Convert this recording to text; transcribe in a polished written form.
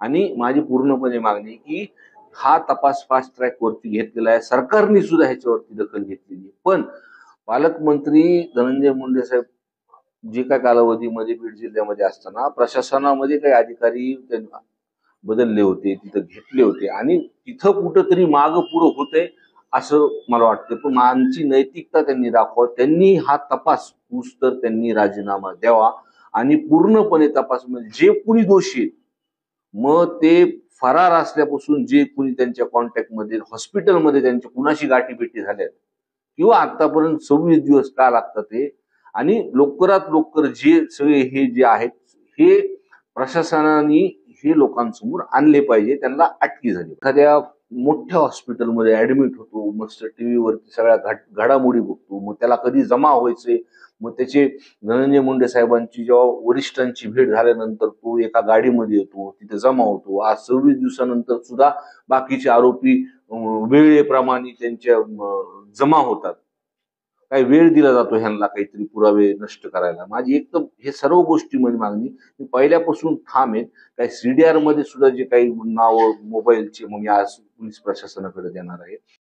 आणि माझी पूर्णपणे मागणी की हा तपास फास्ट ट्रॅक वरती घेतलेला आहे, सरकारने सुद्धा ह्याच्यावरती दखल घेतलेली आहे. पण पालकमंत्री धनंजय मुंडे साहेब जे काय कालावधीमध्ये बीड जिल्ह्यामध्ये असताना प्रशासनामध्ये काही अधिकारी बदलले होते, तिथं घेतले होते आणि तिथं कुठंतरी मागं पुढं होतंय असं मला वाटतं. पण आमची नैतिकता त्यांनी दाखवा, त्यांनी हा तपास तर त्यांनी राजीनामा द्यावा आणि पूर्णपणे तपास म्हणजे जे कुणी दोषी आहेत, मग ते फरार असल्यापासून जे कुणी त्यांच्या कॉन्टॅक्टमध्ये हॉस्पिटलमध्ये त्यांच्या कुणाशी गाठीभेटी झाल्यात किंवा आतापर्यंत 26 दिवस का लागतात ते, आणि लवकरात लवकर जे सगळे हे जे आहेत हे प्रशासनाने हे लोकांसमोर आणले पाहिजे, त्यांना अटकी झाली. एखाद्या मोठ्या हॉस्पिटलमध्ये ऍडमिट होतो, मस्त टीव्हीवरती सगळ्या घडामोडी बघतो, मग त्याला कधी जमा व्हायचे, मग त्याचे धनंजय मुंडे साहेबांची जेव्हा वरिष्ठांची भेट झाल्यानंतर तो एका गाडीमध्ये येतो, तिथे जमा होतो. आज 26 दिवसानंतर सुद्धा बाकीचे आरोपी वेळेप्रमाणे त्यांच्या जमा होतात. काही वेळ दिला जातो ह्यांना काहीतरी पुरावे नष्ट करायला. माझी एक तर हे सर्व गोष्टीमध्ये मागणी मी पहिल्यापासून ठाम आहे. काही सीडीआर मध्ये सुद्धा जे काही नाव मोबाईलचे मग मी आज पोलीस प्रशासनाकडे देणार आहे.